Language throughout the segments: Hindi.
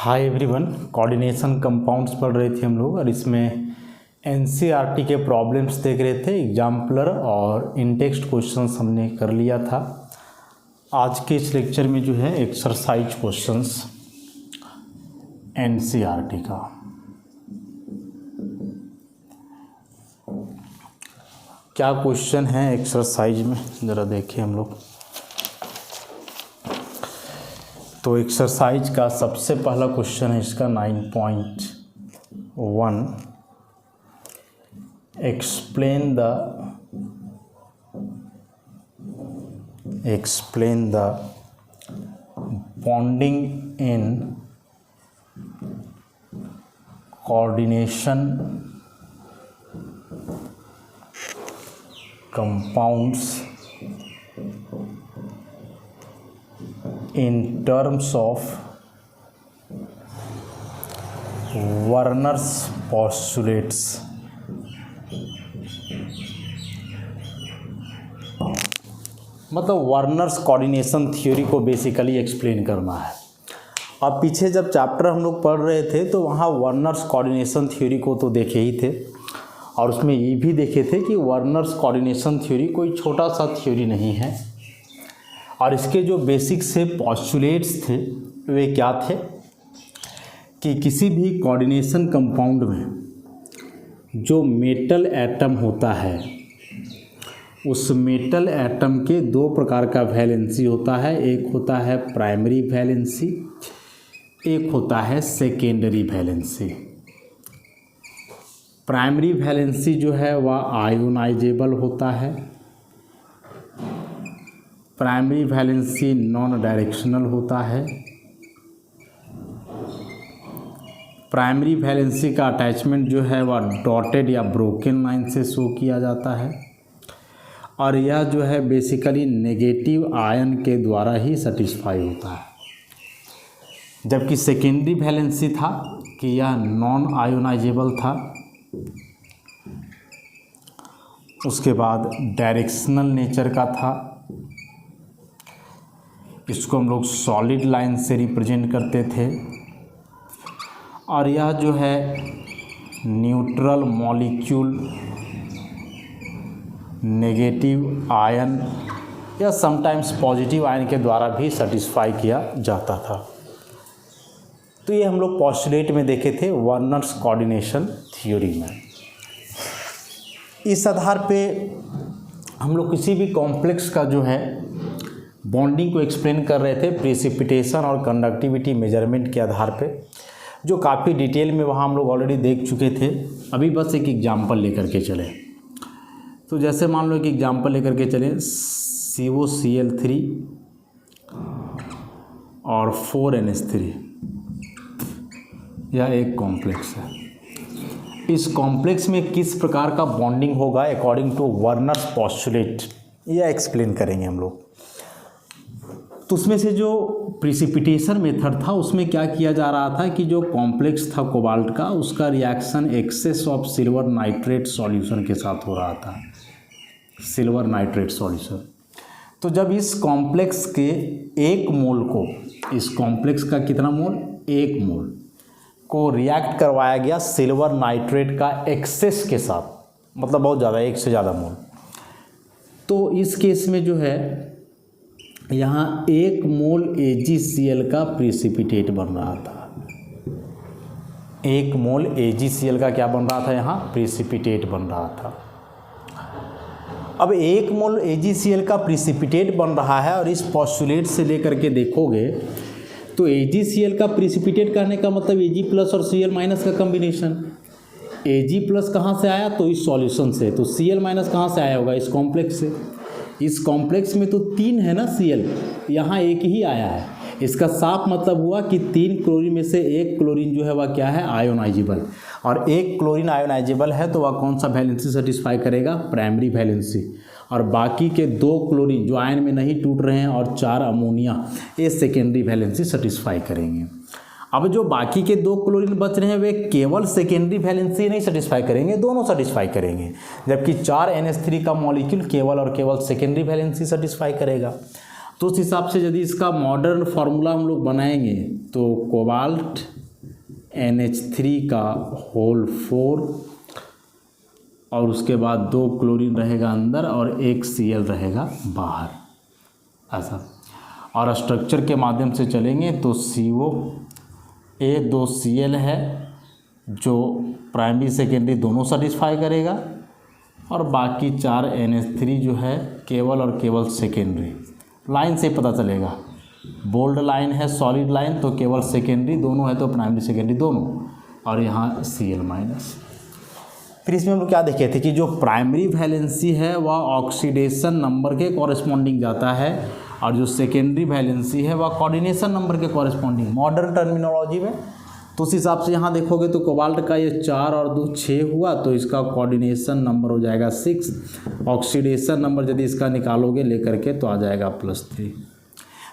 हाय एवरीवन, कोऑर्डिनेशन कंपाउंड्स पढ़ रहे थे हम लोग और इसमें एनसीईआरटी के प्रॉब्लम्स देख रहे थे। एग्जाम्पलर और इन टेक्स्ट क्वेश्चंस हमने कर लिया था। आज के इस लेक्चर में जो है एक्सरसाइज क्वेश्चंस एनसीईआरटी का। क्या क्वेश्चन है एक्सरसाइज में ज़रा देखें हम लोग। तो एक्सरसाइज का सबसे पहला क्वेश्चन है इसका 9.1 explain the bonding in coordination compounds in terms of Werner's postulates। मतलब वर्नर्स कोऑर्डिनेशन थ्योरी को बेसिकली एक्सप्लेन करना है। अब पीछे जब चैप्टर हम लोग पढ़ रहे थे तो वहाँ वर्नर्स कोऑर्डिनेशन थ्योरी को तो देखे ही थे और उसमें ये भी देखे थे कि वर्नर्स कोऑर्डिनेशन थ्योरी कोई छोटा सा थ्योरी नहीं है और इसके जो बेसिक से पॉस्टुलेट्स थे वे क्या थे कि किसी भी कोऑर्डिनेशन कंपाउंड में जो मेटल एटम होता है उस मेटल एटम के दो प्रकार का वैलेंसी होता है। एक होता है प्राइमरी वैलेंसी, एक होता है सेकेंडरी वैलेंसी। प्राइमरी वैलेंसी जो है वह आयोनाइजेबल होता है। प्राइमरी वैलेंसी नॉन डायरेक्शनल होता है। प्राइमरी वैलेंसी का अटैचमेंट जो है वह डॉटेड या ब्रोकन लाइन से शो किया जाता है और यह जो है बेसिकली नेगेटिव आयन के द्वारा ही सेटिस्फाई होता है। जबकि सेकेंडरी वैलेंसी था कि यह नॉन आयोनाइजेबल था। उसके बाद डायरेक्शनल नेचर का था। इसको हम लोग सॉलिड लाइन से रिप्रेजेंट करते थे और यह जो है न्यूट्रल मॉलिक्यूल, नेगेटिव आयन या समटाइम्स पॉजिटिव आयन के द्वारा भी सेटिस्फाई किया जाता था। तो ये हम लोग पॉस्टुलेट में देखे थे वर्नर्स कोऑर्डिनेशन थ्योरी में। इस आधार पे हम लोग किसी भी कॉम्प्लेक्स का जो है बॉन्डिंग को एक्सप्लेन कर रहे थे प्रेसिपिटेशन और कंडक्टिविटी मेजरमेंट के आधार पे, जो काफ़ी डिटेल में वहाँ हम लोग ऑलरेडी देख चुके थे। अभी बस एक एग्जांपल लेकर के चले। तो जैसे मान लो एक एग्जांपल लेकर के चलें, COCl3 और 4NH3 यह एक कॉम्प्लेक्स है। इस कॉम्प्लेक्स में किस प्रकार का बॉन्डिंग होगा अकॉर्डिंग टू वर्नर्स पोस्टुलेट, यह एक्सप्लेन करेंगे हम लोग। तो उसमें से जो प्रिसिपिटेशन मेथड था उसमें क्या किया जा रहा था कि जो कॉम्प्लेक्स था कोबाल्ट का उसका reaction excess of silver nitrate solution के साथ हो रहा था, सिल्वर नाइट्रेट सॉल्यूशन। तो जब इस कॉम्प्लेक्स के एक मोल को, इस कॉम्प्लेक्स का कितना मोल, एक मोल को रिएक्ट करवाया गया सिल्वर नाइट्रेट का एक्सेस के साथ, मतलब बहुत ज़्यादा, एक से ज़्यादा मोल, तो इस केस में जो है यहाँ एक मोल AgCl का प्रेसिपिटेट बन रहा था। एक मोल AgCl का क्या बन रहा था, यहाँ प्रेसिपिटेट बन रहा था। अब एक मोल AgCl का प्रेसिपिटेट बन रहा है और इस पोस्टुलेट से लेकर के देखोगे तो AgCl का प्रेसिपिटेट करने का मतलब Ag प्लस और Cl माइनस का कम्बिनेशन। Ag प्लस कहाँ से आया, तो इस सॉल्यूशन से। तो Cl माइनस कहाँ से आया होगा, इस कॉम्प्लेक्स से। इस कॉम्प्लेक्स में तो 3 है ना Cl, यहाँ एक ही आया है। इसका साफ मतलब हुआ कि 3 क्लोरीन में से एक क्लोरीन जो है वह क्या है, आयोनाइजेबल, और एक क्लोरीन आयोनाइजेबल है तो वह कौन सा वैलेंसी सेटिस्फाई करेगा, प्राइमरी वैलेंसी। और बाकी के 2 क्लोरीन जो आयन में नहीं टूट रहे हैं और 4 अमोनिया, ये सेकेंडरी वैलेंसी सेटिस्फाई करेंगे। अब जो बाकी के 2 क्लोरीन बच रहे हैं वे केवल सेकेंडरी वैलेंसी नहीं सेटिस्फाई करेंगे, दोनों सेटिस्फाई करेंगे। जबकि 4 NH3 का मॉलिक्यूल केवल और केवल सेकेंडरी वैलेंसी सेटिस्फाई करेगा। तो उस हिसाब से यदि इसका मॉडर्न फार्मूला हम लोग बनाएंगे तो कोबाल्ट NH3 का होल 4 और उसके बाद 2 क्लोरीन रहेगा अंदर और 1 Cl रहेगा बाहर, ऐसा। और स्ट्रक्चर के माध्यम से चलेंगे तो CO A 2 Cl है जो प्राइमरी सेकेंडरी दोनों सेटिस्फाई करेगा, और बाकी 4 NH3 जो है केवल और केवल सेकेंडरी। लाइन से पता चलेगा, बोल्ड लाइन है, सॉलिड लाइन, तो केवल सेकेंडरी, दोनों है तो प्राइमरी सेकेंडरी दोनों, और यहाँ Cl-। फिर इसमें हम लोग क्या देखे थे कि जो प्राइमरी वैलेंसी है वह ऑक्सीडेशन नंबर के कॉरेस्पॉन्डिंग जाता है, और जो सेकेंडरी वैलेंसी है वह कोऑर्डिनेशन नंबर के कॉरेस्पॉन्डिंग, मॉडर्न टर्मिनोलॉजी में। तो उस हिसाब से यहाँ देखोगे तो कोबाल्ट का ये 4 और 2 6 हुआ, तो इसका कोऑर्डिनेशन नंबर हो जाएगा 6। ऑक्सीडेशन नंबर यदि इसका निकालोगे लेकर के तो आ जाएगा +3।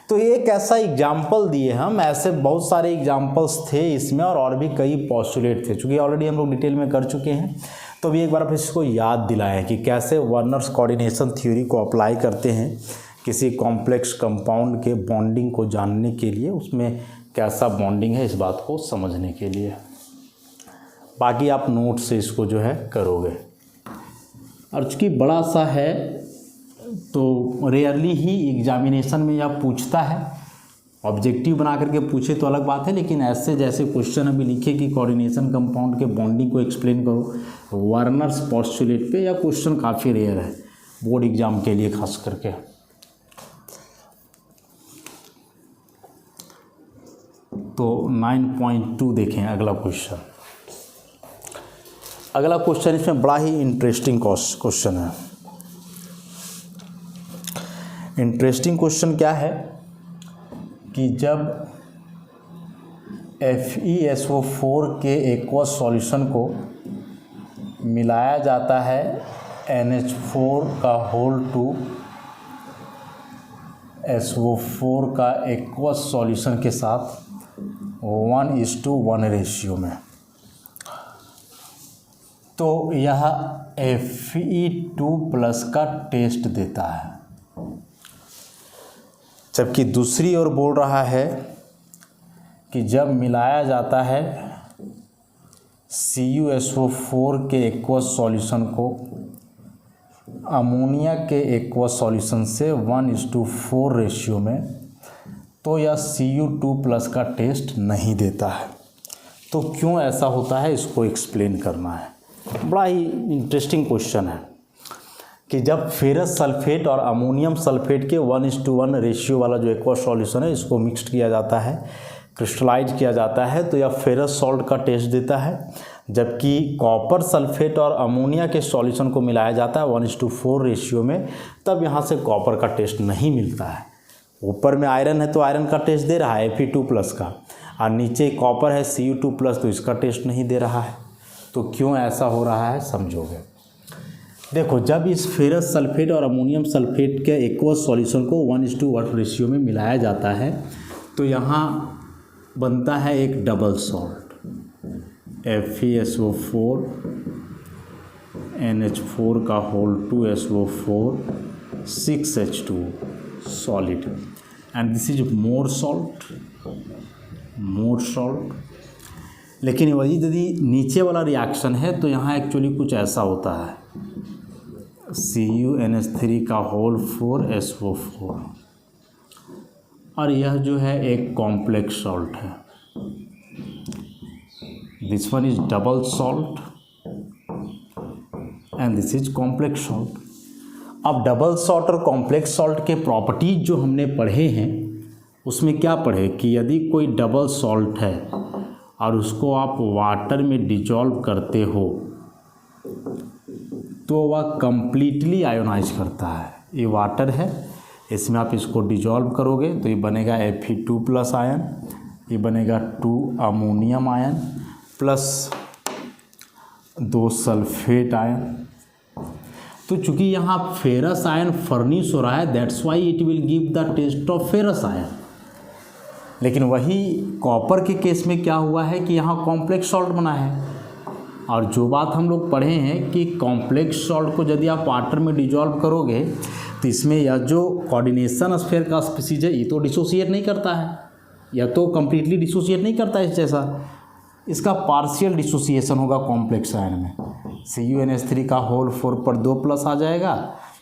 तो ये एक ऐसा एग्जाम्पल दिए हम, ऐसे बहुत सारे एग्जाम्पल्स थे इसमें, और भी कई पॉस्टुलेट थे, चूँकि ऑलरेडी हम लोग डिटेल में कर चुके हैं। तो अभी एक बार फिर इसको याद दिलाएं कि कैसे वर्नर्स कोऑर्डिनेशन थ्योरी को अप्लाई करते हैं किसी कॉम्प्लेक्स कंपाउंड के बॉन्डिंग को जानने के लिए, उसमें कैसा बॉन्डिंग है इस बात को समझने के लिए। बाकी आप नोट से इसको जो है करोगे, और चूँकि बड़ा सा है तो रेयरली ही एग्जामिनेशन में यह पूछता है। ऑब्जेक्टिव बना करके पूछे तो अलग बात है, लेकिन ऐसे जैसे क्वेश्चन अभी लिखे कि कोऑर्डिनेशन कंपाउंड के बॉन्डिंग को एक्सप्लेन करो वर्नर्स पोस्टुलेट पे, यह क्वेश्चन काफ़ी रेयर है बोर्ड एग्जाम के लिए खास करके। तो 9.2 देखें अगला क्वेश्चन। अगला क्वेश्चन इसमें बड़ा ही इंटरेस्टिंग क्वेश्चन है। इंटरेस्टिंग क्वेश्चन क्या है कि जब FeSO4 के एक्वस सॉल्यूशन को मिलाया जाता है NH4 का होल 2 SO4 का एक्वस सॉल्यूशन के साथ 1:1 रेशियो में, तो यह Fe2+ का टेस्ट देता है। जबकि दूसरी ओर बोल रहा है कि जब मिलाया जाता है CuSO4 के एक्वस सॉल्यूशन को अमोनिया के एक्वस सॉल्यूशन से 1:4 रेशियो में, तो यह Cu2+ का टेस्ट नहीं देता है। तो क्यों ऐसा होता है इसको एक्सप्लेन करना है। बड़ा ही इंटरेस्टिंग क्वेश्चन है कि जब फेरस सल्फेट और अमोनियम सल्फेट के 1:1 रेशियो वाला जो एक्वस सॉल्यूशन है इसको मिक्सड किया जाता है, क्रिस्टलाइज किया जाता है, तो यह फेरस सॉल्ट का टेस्ट देता है। जबकि कॉपर सल्फेट और अमोनिया के सॉल्यूशन को मिलाया जाता है 1:4 रेशियो में, तब यहाँ से कॉपर का टेस्ट नहीं मिलता है। ऊपर में आयरन है तो आयरन का टेस्ट दे रहा है Fe2+ का, और नीचे कॉपर है Cu2+, तो इसका टेस्ट नहीं दे रहा है। तो क्यों ऐसा हो रहा है समझोगे। देखो, जब इस फेरस सल्फेट और अमोनियम सल्फेट के एक्वस सॉल्यूशन को 1:1 रेशियो में मिलाया जाता है, तो यहाँ बनता है एक डबल सॉल्ट FeSO4 NH4 का whole 2 SO4 6H2 solid, and this is Mohr salt. लेकिन वही यदि नीचे वाला रिएक्शन है तो यहाँ एक्चुअली कुछ ऐसा होता है CuNH3 का होल 4 SO4, और यह जो है एक कॉम्प्लेक्स सॉल्ट है। This one is double salt and this is complex salt. अब डबल सॉल्ट और कॉम्प्लेक्स सॉल्ट के प्रॉपर्टीज जो हमने पढ़े हैं उसमें क्या पढ़े कि यदि कोई डबल सॉल्ट है और उसको आप वाटर में डिजॉल्व करते हो तो वह कंप्लीटली आयोनाइज करता है। ये वाटर है, इसमें आप इसको डिजॉल्व करोगे तो ये बनेगा Fe2+ आयन, ये बनेगा 2 ammonium ion plus 2 sulphate ion. तो चूंकि यहाँ फेरस आयन फर्निश हो रहा है, that's why it will give the test of ferrous ion. लेकिन वही कॉपर के केस में क्या हुआ है कि यहाँ कॉम्प्लेक्स सॉल्ट बना है, और जो बात हम लोग पढ़े हैं कि कॉम्प्लेक्स सॉल्ट को यदि आप वाटर में डिजॉल्व करोगे तो इसमें यह जो कोऑर्डिनेशन स्फीयर का स्पीसीज है ये तो डिसोसिएट नहीं करता है, या तो कंप्लीटली डिसोसिएट नहीं करता है इस जैसा, इसका पार्शियल डिसोसिएशन होगा कॉम्प्लेक्स आयन में, CuNH3 का होल 4 पर 2 प्लस आ जाएगा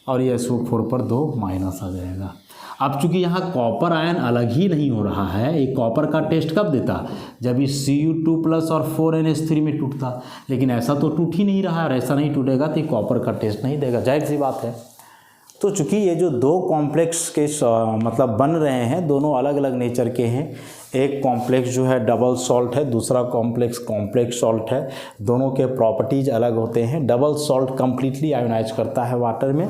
और ये SO4 पर 2 माइनस आ जाएगा। अब चूंकि यहाँ कॉपर आयन अलग ही नहीं हो रहा है, ये कॉपर का टेस्ट कब देता, जब इस Cu2 प्लस और 4NH3 में टूटता, लेकिन ऐसा तो टूट ही नहीं रहा है और ऐसा नहीं टूटेगा तो ये कॉपर का टेस्ट नहीं देगा, जाहिर सी बात है। तो चूंकि ये जो दो कॉम्प्लेक्स के मतलब बन रहे हैं, दोनों अलग अलग नेचर के हैं, एक कॉम्प्लेक्स जो है डबल सॉल्ट है, दूसरा कॉम्प्लेक्स कॉम्प्लेक्स सॉल्ट है, दोनों के प्रॉपर्टीज अलग होते हैं। डबल सॉल्ट कम्प्लीटली आयोनाइज करता है वाटर में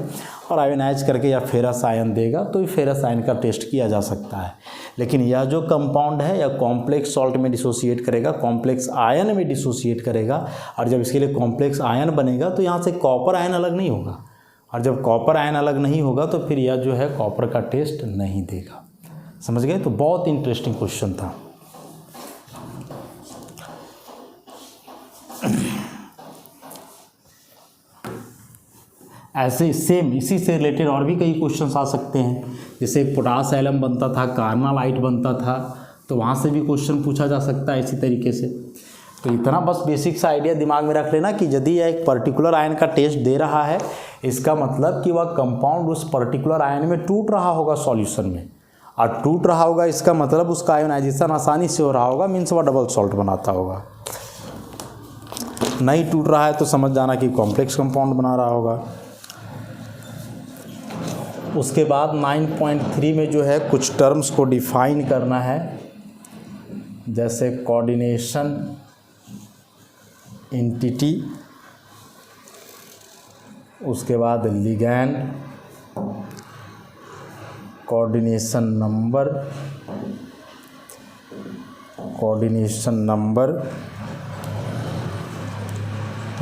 और आयोनाइज करके या फेरस आयन देगा, तो फेरस आयन का टेस्ट किया जा सकता है। लेकिन यह जो कंपाउंड है या कॉम्प्लेक्स सॉल्ट में डिसोसिएट करेगा, कॉम्प्लेक्स आयन में डिसोसिएट करेगा, और जब इसके लिए कॉम्प्लेक्स आयन बनेगा तो यहाँ से कॉपर आयन अलग नहीं होगा, और जब कॉपर आयन अलग नहीं होगा तो फिर यह जो है कॉपर का टेस्ट नहीं देगा। समझ गए? तो बहुत इंटरेस्टिंग क्वेश्चन था। ऐसे सेम इसी से रिलेटेड और भी कई क्वेश्चंस आ सकते हैं। जैसे एक पोटास एलम बनता था, कार्नालाइट बनता था, तो वहाँ से भी क्वेश्चन पूछा जा सकता है इसी तरीके से। तो इतना बस बेसिक सा आइडिया दिमाग में रख लेना कि यदि यह एक पर्टिकुलर आयन का टेस्ट दे रहा है, इसका मतलब कि वह कंपाउंड उस पर्टिकुलर आयन में टूट रहा होगा सॉल्यूशन में, और टूट रहा होगा इसका मतलब उसका आयोनाइजेशन आसानी से हो रहा होगा, मीन्स वह डबल सॉल्ट बनाता होगा। नहीं टूट रहा है तो समझ जाना कि कॉम्प्लेक्स कंपाउंड बना रहा होगा। उसके बाद 9.3 में जो है कुछ टर्म्स को डिफाइन करना है, जैसे कोऑर्डिनेशन एंटिटी, उसके बाद लिगैंड, कोऑर्डिनेशन नंबर,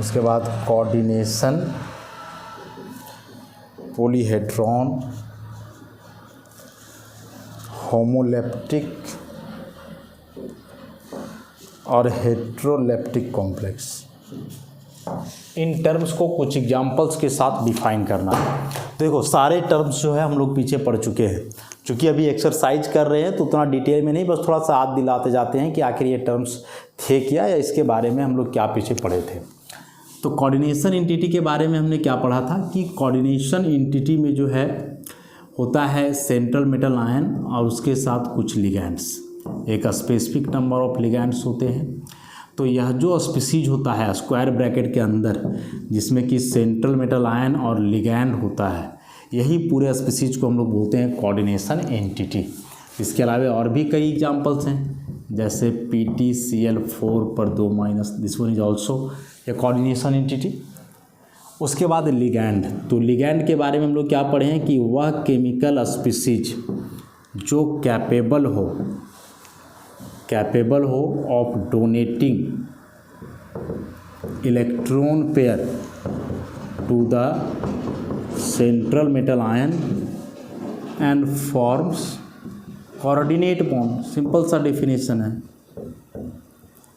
उसके बाद कोऑर्डिनेशन पॉलीहेड्रॉन, होमोलेप्टिक और हेट्रोलेप्टिक कॉम्प्लेक्स। इन टर्म्स को कुछ एग्जांपल्स के साथ डिफाइन करना है। देखो सारे टर्म्स जो है हम लोग पीछे पढ़ चुके हैं, चूँकि अभी एक्सरसाइज कर रहे हैं तो उतना डिटेल में नहीं, बस थोड़ा सा याद दिलाते जाते हैं कि आखिर ये टर्म्स थे क्या, या इसके बारे में हम लोग क्या पीछे पढ़े थे। तो कोऑर्डिनेशन एंटिटी के बारे में हमने क्या पढ़ा था कि कोऑर्डिनेशन एंटिटी में जो है होता है सेंट्रल मेटल आयन और उसके साथ कुछ लिगैंड्स, एक स्पेसिफिक नंबर ऑफ लिगैंड्स होते हैं। तो यह जो स्पीसीज होता है स्क्वायर ब्रैकेट के अंदर, जिसमें कि सेंट्रल मेटल आयन और लिगैंड होता है, यही पूरे स्पीसीज को हम लोग बोलते हैं कोऑर्डिनेशन एंटिटी। इसके अलावा और भी कई एग्जांपल्स हैं, जैसे PtCl4 पर 2 minus, this one is also a coordination entity. उसके बाद लिगैंड, तो लिगैंड के बारे में हम लोग क्या पढ़े हैं कि वह केमिकल स्पीसीज जो कैपेबल हो of donating electron pair to the central metal ion and forms coordinate bond. Simple सा डेफिनेशन है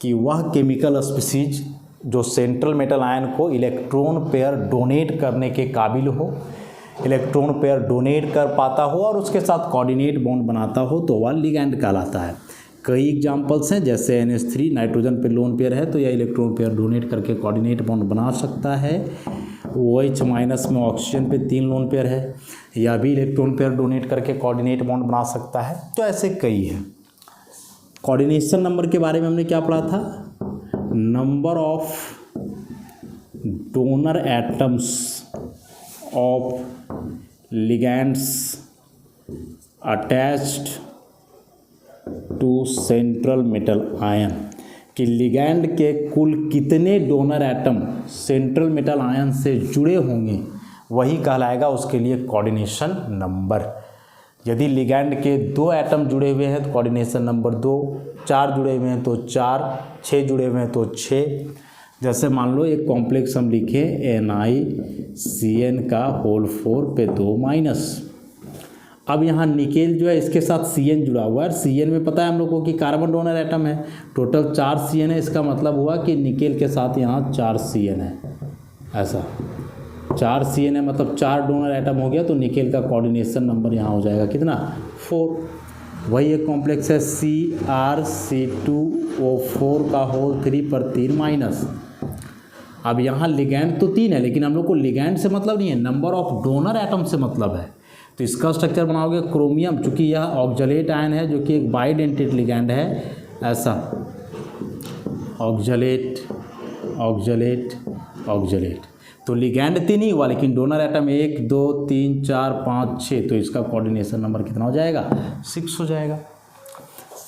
कि वह केमिकल स्पीसीज जो सेंट्रल मेटल आयन को इलेक्ट्रॉन पेयर डोनेट करने के काबिल हो, इलेक्ट्रॉन पेयर डोनेट कर पाता हो और उसके साथ कोऑर्डिनेट बॉन्ड बनाता हो, तो वह लिगैंड कहलाता है। कई एग्जांपल्स हैं, जैसे NH3 नाइट्रोजन पे लोन पेयर है तो यह इलेक्ट्रॉन पेयर डोनेट करके कोऑर्डिनेट बॉन्ड बना सकता है। OH माइनस में ऑक्सीजन पे 3 लोन पेयर है, यह भी इलेक्ट्रॉन पेयर डोनेट करके कोऑर्डिनेट बॉन्ड बना सकता है। तो ऐसे कई हैं। कोऑर्डिनेशन नंबर के बारे में हमने क्या पढ़ा था, number of donor atoms of ligands attached to central metal ion, कि लिगैंड के कुल कितने donor atom central metal ion से जुड़े होंगे, वही कहलाएगा उसके लिए कोऑर्डिनेशन नंबर। यदि लिगैंड के 2 एटम जुड़े हुए हैं तो कोऑर्डिनेशन नंबर 2, 4 जुड़े हुए हैं तो 4, 6 जुड़े हुए हैं तो 6। जैसे मान लो एक कॉम्प्लेक्स हम लिखें NiCN का होल 4 पे 2 माइनस। अब यहाँ निकेल जो है इसके साथ Cn जुड़ा हुआ है, Cn में पता है हम लोग को कि कार्बन डोनर एटम है, टोटल 4 Cn है, इसका मतलब हुआ कि निकेल के साथ यहाँ 4 Cn है। ऐसा 4 Cn है मतलब 4 डोनर एटम हो गया, तो निकेल का कोऑर्डिनेशन नंबर यहाँ हो जाएगा कितना, 4। वही एक कॉम्प्लेक्स है CrC2O4 का होल 3 पर 3 माइनस। अब यहाँ लिगैंड तो 3 है, लेकिन हम लोग को लिगैंड से मतलब नहीं है, नंबर ऑफ डोनर एटम से मतलब है। तो इसका स्ट्रक्चर बनाओगे क्रोमियम, चूँकि यह ऑक्जेलेट आयन है जो कि एक बाइडेंटेट लिगैंड है, ऐसा ऑक्जेलेट ऑक्जेलेट ऑक्जेलेट। तो लिगैंड 3 ही हुआ, लेकिन डोनर एटम 1 2 3 4 5 6, तो इसका कोऑर्डिनेशन नंबर कितना हो जाएगा? 6 हो जाएगा।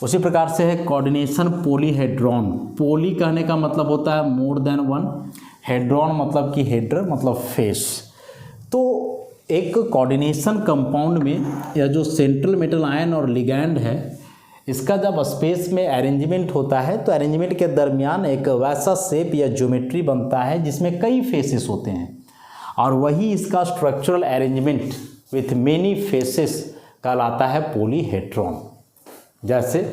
उसी प्रकार से है कोऑर्डिनेशन पॉलीहेड्रॉन। पॉली कहने का मतलब होता है मोर देन वन, हेड्रॉन मतलब कि हेडर मतलब फेस। तो एक कोऑर्डिनेशन कंपाउंड में या जो सेंट्रल मेटल आयन और लिगैंड है, इसका जब स्पेस में अरेंजमेंट होता है तो अरेंजमेंट के दरमियान एक वैसा शेप या ज्योमेट्री बनता है जिसमें कई फेसेस होते हैं, और वही इसका structural arrangement with many faces कहलाता है पॉलीहेड्रॉन। जैसे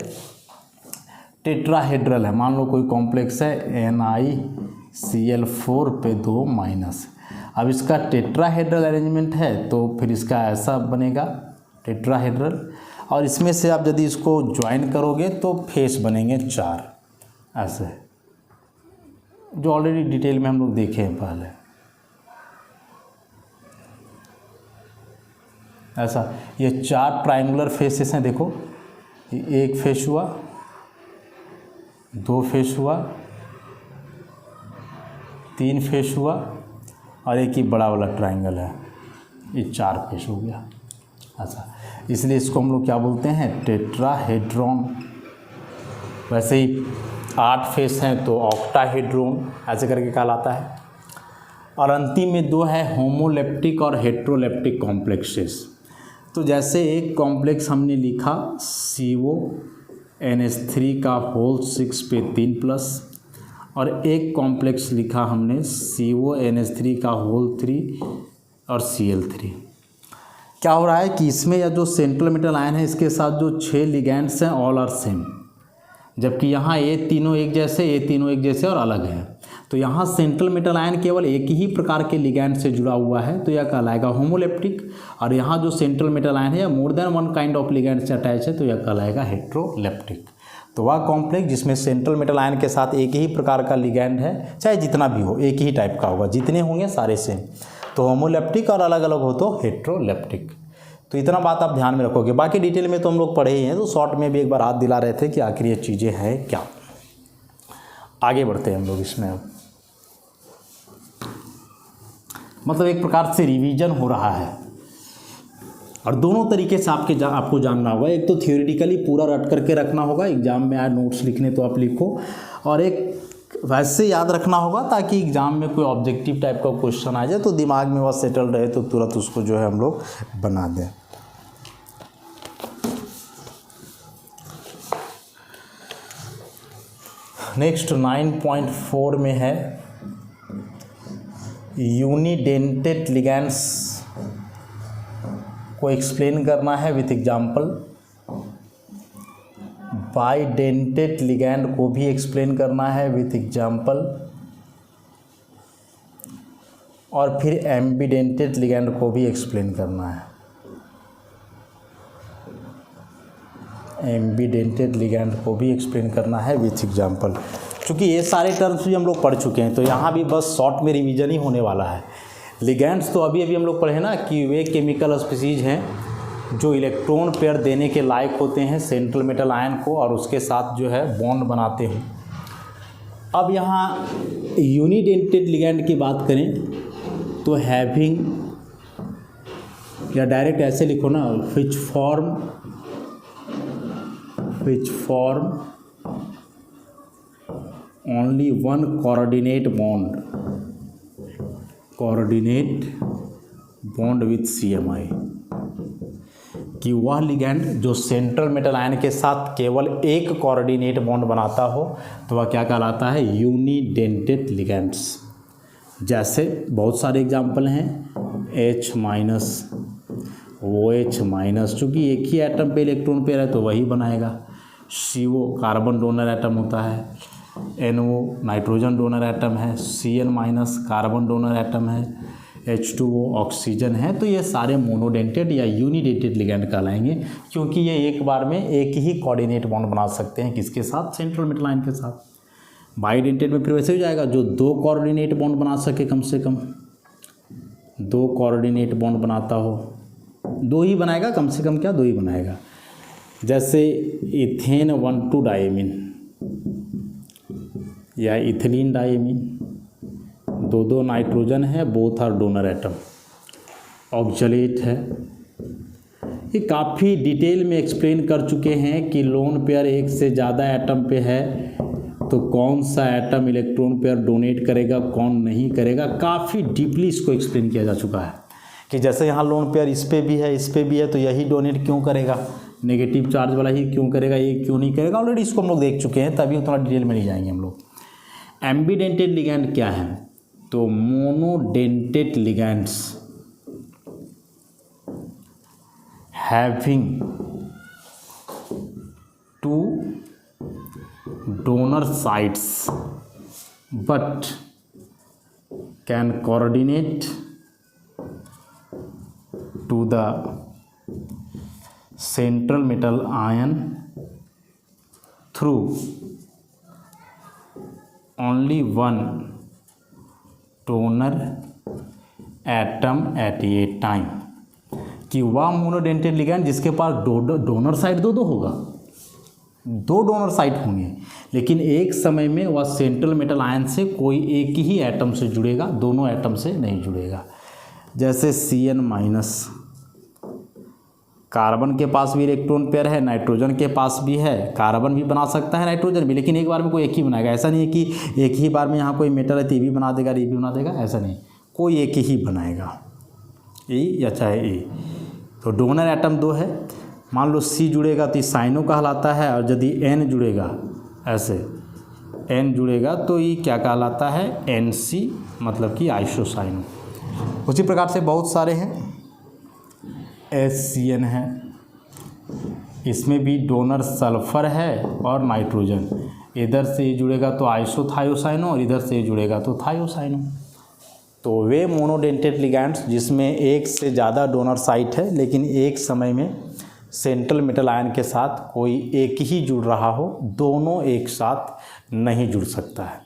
टेट्राहेड्रल है, मान लो कोई कॉम्प्लेक्स है NiCl4 पे 2 माइनस। अब इसका टेट्राहेड्रल अरेंजमेंट है तो फिर इसका ऐसा बनेगा टेट्राहेड्रल, और इसमें से आप यदि इसको ज्वाइन करोगे तो फेस बनेंगे 4 ऐसे, जो ऑलरेडी डिटेल में हम लोग देखे हैं पहले। ऐसा ये 4 ट्रायंगुलर फेसेस हैं, देखो एक फेस हुआ, 2 फेस हुआ, 3 फेस हुआ, और एक ही बड़ा वाला ट्रायंगल है, ये 4 फेस हो गया। अच्छा, इसलिए इसको हम लोग क्या बोलते हैं? टेट्राहेड्रॉन। वैसे ही 8 फेस हैं तो ऑक्टाहेड्रॉन ऐसे करके कहलाता है। और अंतिम में 2 है होमोलेप्टिक और हेट्रोलेप्टिक कॉम्प्लेक्सेस। तो जैसे एक कॉम्प्लेक्स हमने लिखा CONH3 का होल 6 पे 3 प्लस, और एक कॉम्प्लेक्स लिखा हमने CONH3 का होल 3 और Cl3। क्या हो रहा है कि इसमें या जो सेंट्रल मेटल आयन है इसके साथ जो 6 लिगैंड्स हैं ऑल आर सेम, जबकि यहाँ ये तीनों एक जैसे, ये तीनों एक जैसे और अलग हैं। तो यहाँ सेंट्रल मेटल आयन केवल एक ही प्रकार के लिगैंड से जुड़ा हुआ है तो यह कहलाएगा होमोलेप्टिक, और यहाँ जो सेंट्रल मेटल आयन है या more than one kind of ligand से अटैच है तो यह कहलाएगा हेट्रोलेप्टिक। तो वह कॉम्प्लेक्स जिसमें सेंट्रल मेटल आयन के साथ एक ही प्रकार का लिगैंड है, चाहे जितना भी हो एक ही टाइप का होगा, जितने होंगे सारे सेम, तो होमोलेप्टिक, और अलग अलग हो तो हेट्रोलेप्टिक। तो इतना बात आप ध्यान में रखोगे। बाकी डिटेल में तो हम लोग पढ़े ही हैं, तो शॉर्ट में भी एक बार हाथ दिला रहे थे कि आखिर ये चीज़ें हैं क्या। आगे बढ़ते हैं हम लोग इसमें। अब मतलब एक प्रकार से रिवीजन हो रहा है, और दोनों तरीके से आपको जानना होगा। एक तो थियोरेटिकली पूरा रट करके रखना होगा, एग्जाम में आए नोट्स लिखने तो आप लिखो, और एक वैसे याद रखना होगा ताकि एग्जाम में कोई ऑब्जेक्टिव टाइप का क्वेश्चन आ जाए तो दिमाग में वह सेटल रहे, तो तुरंत उसको जो है हम लोग बना दें। नेक्स्ट 9.4 में है यूनिडेंटेड लिगैंड्स को एक्सप्लेन करना है विथ एग्जाम्पल। बाइडेंटेड लिगैंड को भी एक्सप्लेन करना है विथ एग्जाम्पल, और फिर एम्बिडेंटेड लिगैंड को भी एक्सप्लेन करना है। एम्बिडेंटेड लिगैंड को भी एक्सप्लेन करना है विथ एग्जाम्पल। क्योंकि ये सारे टर्म्स भी हम लोग पढ़ चुके हैं तो यहाँ भी बस शॉर्ट में रिवीजन ही होने वाला है। लिगैंड्स तो अभी हम लोग पढ़े ना कि वे केमिकल स्पीसीज हैं जो इलेक्ट्रॉन पेयर देने के लायक होते हैं सेंट्रल मेटल आयन को, और उसके साथ जो है बॉन्ड बनाते हैं। अब यहाँ यूनिडेंटेड लिगैंड की बात करें तो हैविंग, या डायरेक्ट ऐसे लिखो ना, which form only one coordinate bond with CMI, कि वह लिगैंड जो सेंट्रल मेटल आयन के साथ केवल एक कोऑर्डिनेट बॉन्ड बनाता हो तो वह क्या कहलाता है? Unidentate ligands. जैसे बहुत सारे एग्जाम्पल हैं, H- OH-, चूँकि एक ही एटम पे इलेक्ट्रॉन पेयर है तो वही बनाएगा। CO कार्बन डोनर एटम होता है, NO नाइट्रोजन डोनर एटम है, Cl- कार्बन डोनर एटम है, H2O ऑक्सीजन है, तो ये सारे मोनोडेंटेड या यूनिडेंटेड लिगैंड कहलाएंगे, क्योंकि ये एक बार में एक ही कोऑर्डिनेट बॉन्ड बना सकते हैं, किसके साथ, सेंट्रल मेटल आयन के साथ। बाइडेंटेड में फिर वैसे हो जाएगा, जो 2 कोऑर्डिनेट बॉन्ड बना सके, कम से कम 2 कोऑर्डिनेट बॉन्ड बनाता हो, 2 ही बनाएगा, कम से कम क्या 2 ही बनाएगा। जैसे इथेन 1,2 डायमीन या इथिलीन डायमीन, 2 नाइट्रोजन है, both are donor atom. Oxalate है, ये काफ़ी डिटेल में एक्सप्लेन कर चुके हैं कि लोन पेयर एक से ज़्यादा एटम पे है तो कौन सा एटम इलेक्ट्रॉन पेयर डोनेट करेगा, कौन नहीं करेगा। काफ़ी डीपली इसको एक्सप्लेन किया जा चुका है कि जैसे यहाँ लोन पेयर इस पे भी है, इस पे भी है, तो यही डोनेट क्यों करेगा, नेगेटिव चार्ज वाला ही क्यों करेगा, ये क्यों नहीं करेगा। ऑलरेडी इसको हम लोग देख चुके हैं, तभी उतना डिटेल में नहीं जाएंगे हम लोग। एम्बीडेंटेड लिगैंड क्या है, तो monodentate ligands having 2 donor sites but can coordinate to the central metal ion through only one donor atom at a time। कि वह मोनोडेंटेड लिगैंड जिसके पास डोनर साइट दो होगा, 2 डोनर साइट होंगे, लेकिन एक समय में वह सेंट्रल मेटल आयन से कोई एक ही एटम से जुड़ेगा, दोनों एटम से नहीं जुड़ेगा। जैसे Cn-, कार्बन के पास भी इलेक्ट्रॉन पेयर है, नाइट्रोजन के पास भी है, कार्बन भी बना सकता है, नाइट्रोजन भी, लेकिन एक बार में कोई एक ही बनाएगा। ऐसा नहीं है कि एक ही बार में यहाँ कोई मेटल है तो ये भी बना देगा, ये भी बना देगा, ऐसा नहीं, कोई एक ही बनाएगा, ए या चाहे ए। तो डोनर एटम 2 है, मान लो C जुड़ेगा तो ये साइनो कहलाता है, और यदि N जुड़ेगा, ऐसे N जुड़ेगा तो ये क्या कहलाता है, NC, मतलब कि आइसोसाइनो। उसी प्रकार से बहुत सारे हैं, SCN है, इसमें भी डोनर सल्फर है और नाइट्रोजन, इधर से ये जुड़ेगा तो आइसोथायोसाइनो और इधर से ये जुड़ेगा तो थायोसाइनो। तो वे मोनोडेंटेड लिगैंड्स जिसमें एक से ज़्यादा डोनर साइट है, लेकिन एक समय में सेंट्रल मेटल आयन के साथ कोई एक ही जुड़ रहा हो, दोनों एक साथ नहीं जुड़ सकता है।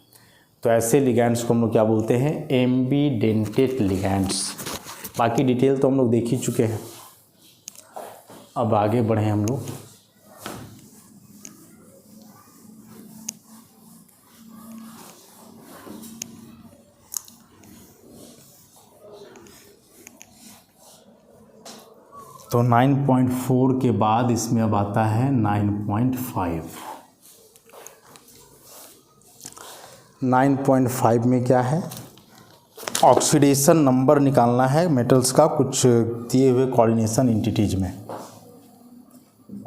तो ऐसे लिगैंड्स को हम लोग क्या बोलते हैं, एम्बीडेंटेड लिगैंड्स। बाकी डिटेल तो हम लोग देख ही चुके हैं, अब आगे बढ़ें हम लोग। तो 9.4 के बाद इसमें अब आता है 9.5। 9.5 में क्या है, ऑक्सीडेशन नंबर निकालना है मेटल्स का कुछ दिए हुए कोऑर्डिनेशन एंटिटीज में,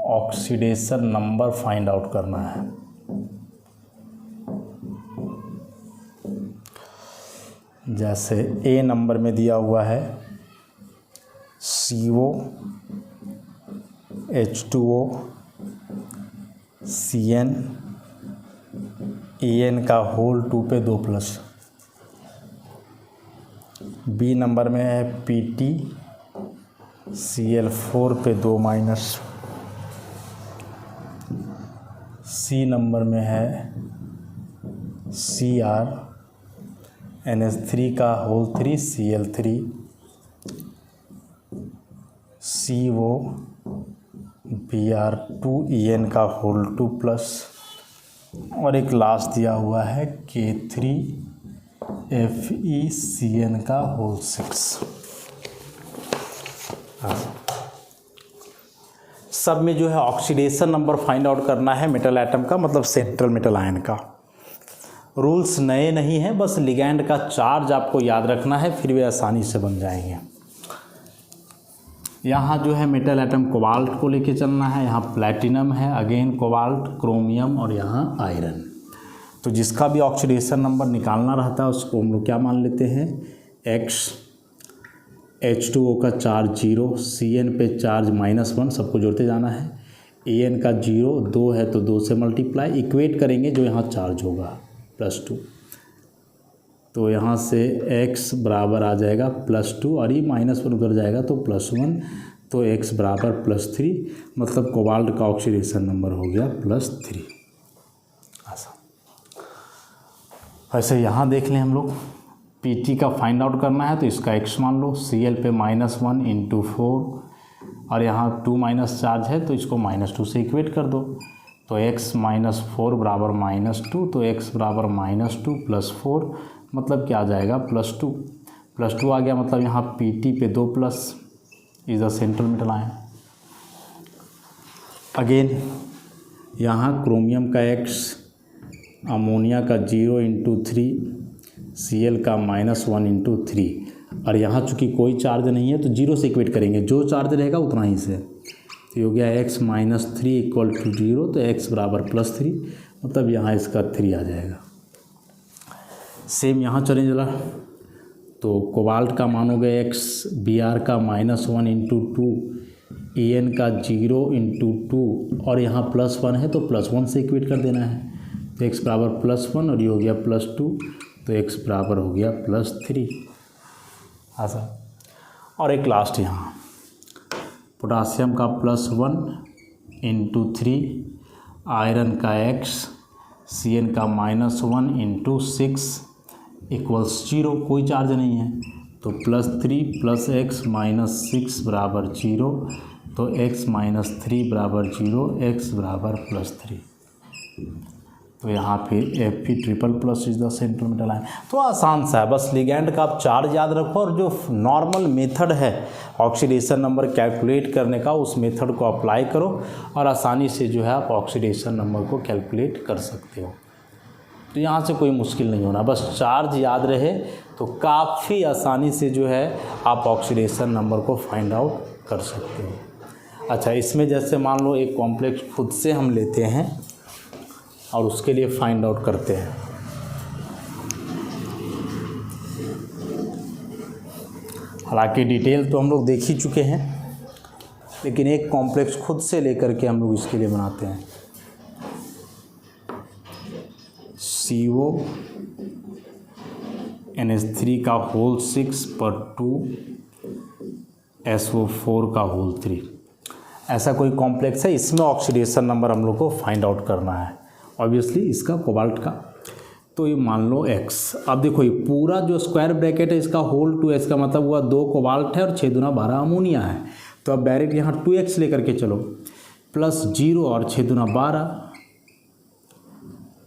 ऑक्सीडेशन नंबर फाइंड आउट करना है। जैसे ए नंबर में दिया हुआ है CO, H2O, Cn, En का होल 2 पे 2+। बी नंबर में है PT, Cl4 पे 2-। सी नंबर में है Cr, NH3 का whole 3, Cl3, CO, Br2, En का होल 2+, और एक लास्ट दिया हुआ है K3, FeCN का होल 6। सब में जो है ऑक्सीडेशन नंबर फाइंड आउट करना है मेटल एटम का, मतलब सेंट्रल मेटल आयन का। रूल्स नए नहीं हैं, बस लिगैंड का चार्ज आपको याद रखना है, फिर वे आसानी से बन जाएंगे। यहाँ जो है मेटल एटम कोबाल्ट को लेके चलना है, यहाँ प्लैटिनम है, अगेन कोबाल्ट, क्रोमियम, और यहाँ आयरन। तो जिसका भी ऑक्सीडेशन नंबर निकालना रहता है उसको हम लोग क्या मान लेते हैं, X, H2O का चार्ज 0, Cn पे चार्ज -1, सबको जोड़ते जाना है, En का 0, 2 है तो 2 से मल्टीप्लाई, इक्वेट करेंगे जो यहाँ चार्ज होगा +2। तो यहाँ से x बराबर आ जाएगा +2 और ये -1 उधर जाएगा तो +1, तो x बराबर +3, मतलब कोबाल्ट का ऑक्सीडेशन नंबर हो गया +3। ऐसा वैसे यहाँ देख लें हम लोग Pt का फाइंड आउट करना है तो इसका x मान लो, Cl पे -1 × 4 और यहाँ 2 चार्ज है तो इसको -2 से इक्वेट कर दो, तो x -4 बराबर -2, तो x बराबर -2 + 4 मतलब क्या आ जाएगा +2 आ गया, मतलब यहाँ Pt पे 2 plus is the central metal ion. Again यहाँ क्रोमियम का x, अमोनिया का 0 × 3, Cl का -1 × 3 और यहाँ चूँकि कोई चार्ज नहीं है तो 0 से इक्वेट करेंगे, जो चार्ज रहेगा उतना ही से, तो हो गया x -3 = 0, तो x बराबर +3, मतलब यहाँ इसका 3 आ जाएगा। सेम यहाँ चलें जरा, तो कोबाल्ट का मानोगे x, Br का -1 × 2, En का 0 × 2 और यहाँ +1 है तो +1 से इक्वेट कर देना है, तो x बराबर +1 और ये हो गया +2, तो x बराबर हो गया +3। ऐसा और एक लास्ट यहाँ पोटासियम का +1 × 3, आयरन का x, Cn का -1 × 6 = 0, कोई चार्ज नहीं है, तो +3 + x -6 बराबर 0, तो x -3 बराबर 0, x बराबर +3। तो यहाँ पे Fe++ is the central metal ion. तो आसान सा है, बस लिगैंड का आप चार्ज याद रखो और जो नॉर्मल मेथड है ऑक्सीडेशन नंबर कैलकुलेट करने का, उस मेथड को अप्लाई करो और आसानी से जो है आप ऑक्सीडेशन नंबर को कैलकुलेट कर सकते हो। तो यहाँ से कोई मुश्किल नहीं होना, बस चार्ज याद रहे तो काफ़ी आसानी से जो है आप ऑक्सीडेशन नंबर को फाइंड आउट कर सकते हो। अच्छा, इसमें जैसे मान लो एक कॉम्प्लेक्स खुद से हम लेते हैं और उसके लिए फाइंड आउट करते हैं। हालांकि डिटेल तो हम लोग देख ही चुके हैं, लेकिन एक कॉम्प्लेक्स खुद से लेकर के हम लोग इसके लिए बनाते हैं। CONH3 का होल 6 पर 2 SO4 का होल 3, ऐसा कोई कॉम्प्लेक्स है, इसमें ऑक्सीडेशन नंबर हम लोग को फाइंड आउट करना है। ऑब्वियसली इसका कोबाल्ट का, तो ये मान लो x। अब देखो ये पूरा जो स्क्वायर ब्रैकेट है इसका होल 2 है, इसका मतलब हुआ 2 कोबाल्ट है और 6 दूना 12 अमोनिया है। तो अब डायरेक्ट यहाँ 2x लेकर के चलो, +0 और 6 दूना 12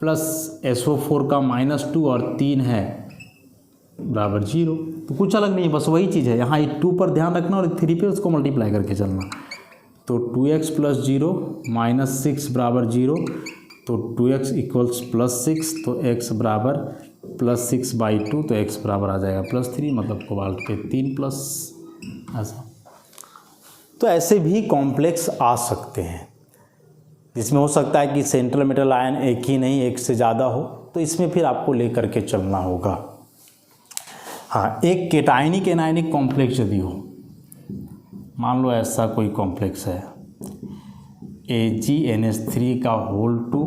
प्लस SO4 का -2 और 3 है बराबर 0। तो कुछ अलग नहीं है, बस वही चीज़ है, यहाँ 2 पर ध्यान रखना और 3 पे उसको मल्टीप्लाई करके चलना। तो 2x + 0 -6 बराबर 0, तो 2x = +6, तो x बराबर +6/2, तो x बराबर आ जाएगा +3, मतलब कोबाल्ट पे 3+। ऐसा तो ऐसे भी कॉम्प्लेक्स आ सकते हैं, जिसमें हो सकता है कि सेंट्रल मेटल आयन एक ही नहीं, एक से ज़्यादा हो, तो इसमें फिर आपको ले करके चलना होगा। हाँ, एक केटायनिक एनायनिक कॉम्प्लेक्स यदि हो, मान लो ऐसा कोई कॉम्प्लेक्स है AgNH3 का होल 2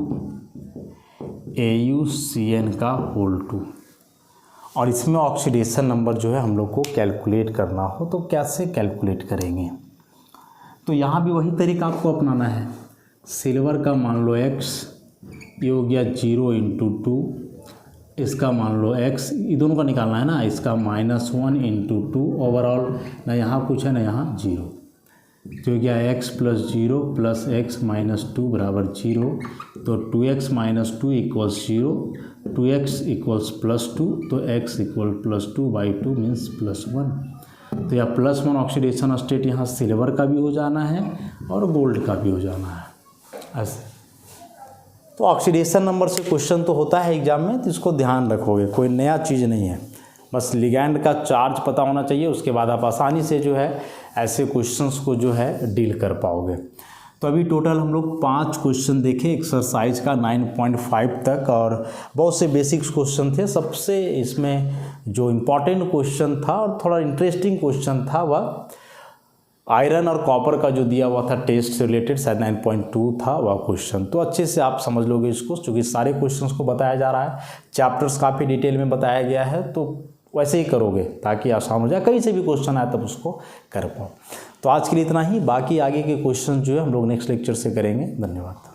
AuCN का होल 2, और इसमें ऑक्सीडेशन नंबर जो है हम लोग को कैलकुलेट करना हो तो कैसे कैलकुलेट करेंगे। तो यहाँ भी वही तरीका आपको अपनाना है। सिल्वर का मान लो x, ये हो गया 0 × 2, इसका मान लो x, ये दोनों का निकालना है ना, इसका -1 × 2 ओवरऑल, ना यहाँ कुछ है ना यहाँ 0, तो हो गया x + 0 + x - 2 बराबर 0, तो 2x - 2 = 0, 2x = +2, तो x = +2/2 मीन्स +1। तो यह +1 ऑक्सीडेशन स्टेट यहाँ सिल्वर का भी हो जाना है और गोल्ड का भी हो जाना है। ऐसे तो ऑक्सीडेशन नंबर से क्वेश्चन तो होता है एग्जाम में, तो इसको ध्यान रखोगे, कोई नया चीज़ नहीं है, बस लिगैंड का चार्ज पता होना चाहिए, उसके बाद आप आसानी से जो है ऐसे क्वेश्चंस को जो है डील कर पाओगे। तो अभी टोटल हम लोग 5 क्वेश्चन देखे एक्सरसाइज का 9.5 तक, और बहुत से बेसिक्स क्वेश्चन थे। सबसे इसमें जो इम्पोर्टेंट क्वेश्चन था और थोड़ा इंटरेस्टिंग क्वेश्चन था वह आयरन और कॉपर का जो दिया हुआ था टेस्ट से रिलेटेड शायद 9.2 था वह क्वेश्चन। तो अच्छे से आप समझ लोगे इसको, क्योंकि सारे क्वेश्चंस को बताया जा रहा है, चैप्टर्स काफ़ी डिटेल में बताया गया है, तो वैसे ही करोगे ताकि आसान हो जाए, कहीं से भी क्वेश्चन आए तब उसको कर पाओ। तो आज के लिए इतना ही, बाकी आगे के क्वेश्चन जो है हम लोग नेक्स्ट लेक्चर से करेंगे। धन्यवाद।